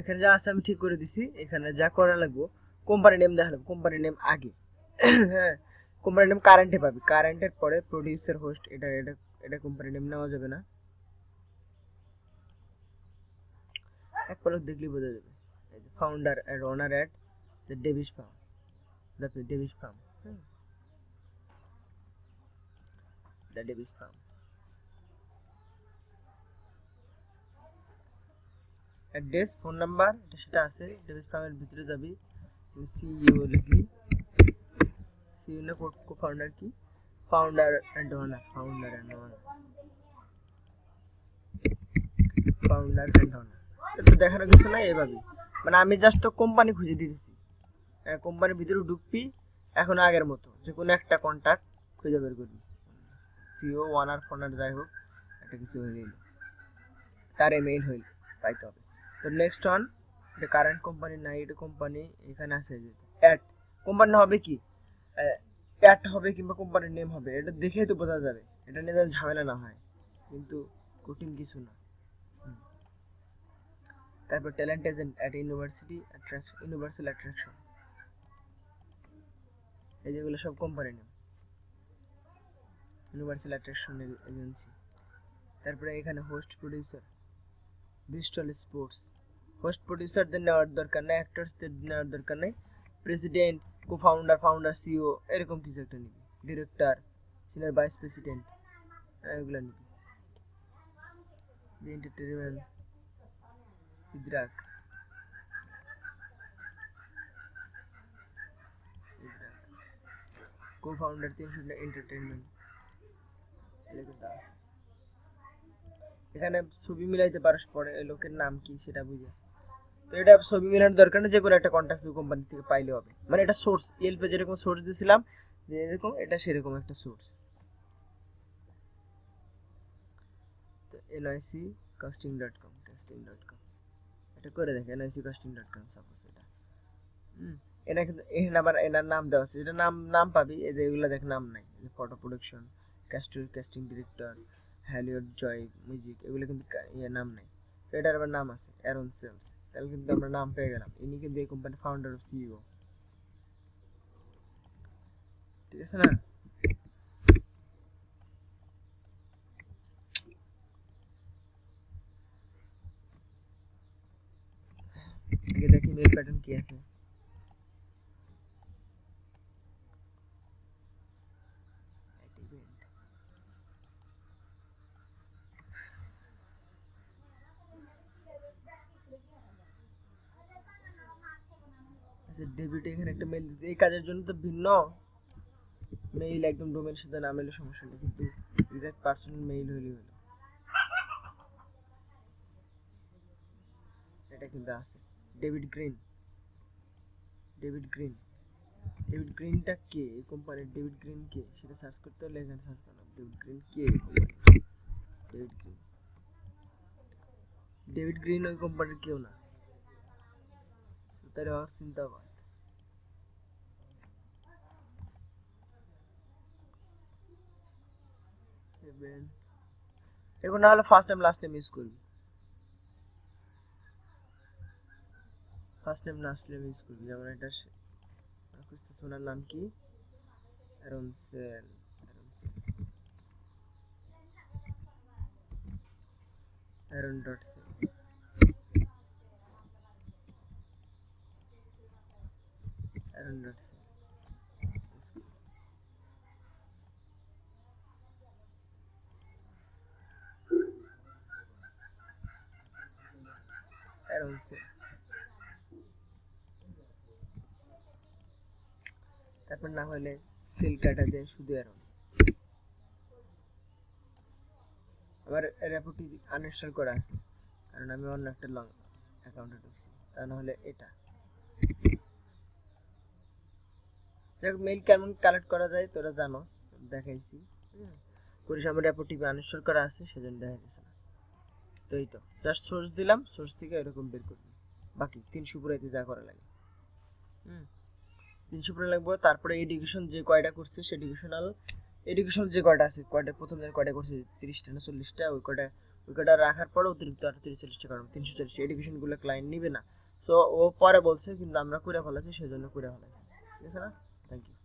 এখানে যা আছে আমি ঠিক করে দিছি। এখানে যা করা লাগবে কোম্পানি নেম দেখালাম, কোম্পানি নেম আগে। হ্যাঁ, কোম্পানি নেম কারেন্টে পাবি, কারেন্টের পরে প্রোডিউসার হোস্ট, এটা এটা এটা কোম্পানি নেম নেওয়া যাবে না, এক পলক দেখলেই বোঝা যাবে। Founder and owner at the Davis firm, the Davis firm, the Davis firm. Address, phone number, এটা সেটা আছে। ডেভিস ফার্মের ভিতরে যাবি, সিইও লিখবি, সিইও না কো ফাউন্ডার কি, founder and owner, founder and owner, founder and owner. এটা দেখানোর কিছু নাই, এভাবে মানে আমি জাস্ট কোম্পানি খুঁজে দিতেছি। কোম্পানির ভিতরে ঢুকবি, এখন আগের মতো যে কোনো একটা কন্ট্যাক্ট খুঁজে বের করবি, সিও ওয়ানার ফোনার যাই হোক একটা কিছু হইল, তার ইমেইল হইল পাইতে হবে। তো নেক্সট ওয়ান, এটা কারেন্ট কোম্পানি নাই, এটা কোম্পানি এখানে আছে, অ্যাড কোম্পানি হবে কি, অ্যাড হবে কিংবা কোম্পানির নেম হবে, এটা দেখেই তো বোঝা যাবে, এটা নিয়ে যেন ঝামেলা না হয়, কিন্তু কঠিন কিছু না। তারপর talent agent at university attraction, universal attraction, এই যেগুলো সব company name, universal attraction agency. তারপরে এখানে host producer, Bristol sports, host প্রোডিউসারদের নেওয়ার দরকার নেই, অ্যাক্টরসদের নেওয়ার দরকার নেই, president, co founder, founder, CEO এরকম কিছু একটা নিবি, ডিরেক্টর, সিনিয়র ভাইস প্রেসিডেন্ট, এগুলো নিবি। যে এন্টারটেইনমেন্ট, ইদ্রাক, কো ফাউন্ডার 300 এন্টারটেইনমেন্ট, এগুলো আছে। এখানে ছবি মিলাইতে পারস, পরে লোকের নাম কি সেটা বুঝে। তো এটা ছবি মিলানোর দরকার নেই, যে কোনো একটা কন্ট্যাক্ট কোম্পানি থেকে পাইলে হবে, মানে এটা সোর্স, ইয়েলপে যেরকম সোর্স দিয়েছিলাম যে এরকম, এটা সেরকম একটা সোর্স। তো এনআইসি casting.com, casting.com এটা করে দেখে, এনআইসি casting.com সাপোজ এটা, এটা কিন্তু এখানে আবার এনার নাম দেওয়া আছে, এটা নাম নাম পাবি, এই যে এগুলো দেখ নাম নাই, photo production, casting director, Hollywood Joy music, এগুলো কিন্তু নাম নাই। তো এটার আবার নাম আছে, অ্যারন সেলস, তাহলে কিন্তু আমরা নাম পেয়ে গেলাম, ইনি কিন্তু এই কোম্পানির ফাউন্ডার ও সিইও, ঠিক আছে না? দেখি মেল প্যাটার্ন কি আছে। ডেবিট, এখানে একটা মেল দিতে, এই কাজের জন্য তো ভিন্ন মেইল, একদম ডোমেইন সাথে নাম এলে সমস্যা নেই, কিন্তু এক্সাক্ট পার্সোনাল মেইল হইলে হলো, এটা কিন্তু আছে। David Green, David Green, David গ্রিনটা কে, এই কোম্পানির ডেভিড গ্রিন কে সেটা সার্চ করতে হলে এখানে সার্চ করলাম, ডেভিড গ্রিন কে এই company, David Green, David green ওই কোম্পানির কেউ না, তার আর চিন্তাবাদ। এখন না হলে first name last name use করবি, first name last name use করবি, যেমন এটা খুঁজতে, ওনার নাম কি, Aaron Sell, Aaron dot Sell, Aaron dot Sell, Aaron Sell. তারপর না হলে সেল কাটা দিয়ে শুধু অ্যারন। আবার রেপুটি আনইনস্টল করা আছে, কারণ আমি অন্য একটা লং অ্যাকাউন্টে ঢুকছি, তা না হলে এটা। মেইল কেমন কালেক্ট করা যায় তোরা জানোস, দেখাইছি, করিস, আমার রেপুটি আনইনস্টল করা আছে সেজন্য দেখা যাচ্ছে না। তো এই তো জাস্ট সোর্স দিলাম, সোর্স থেকে এরকম বের করবি, বাকি 300 পুরাইতে যা করা লাগে, 300 পুরা লাগবে। তারপরে এডুকেশন যে কয়টা করছে, এডুকেশনাল যে কয়টা আছে, কয়টা প্রথম দিন কয়টা করছে, 30টা না 40টা, ওই কয়টা উইকেটটা রাখার পরে অতিরিক্ত আর 30-40 টাকা 340 এডুকেশনগুলো ক্লায়েন্ট নিবে না। সো ও পরে বলছে, কিন্তু আমরা করে ফেলাছি, সেজন্য করে ফেলাছি। ঠিক আছে না? Thank you.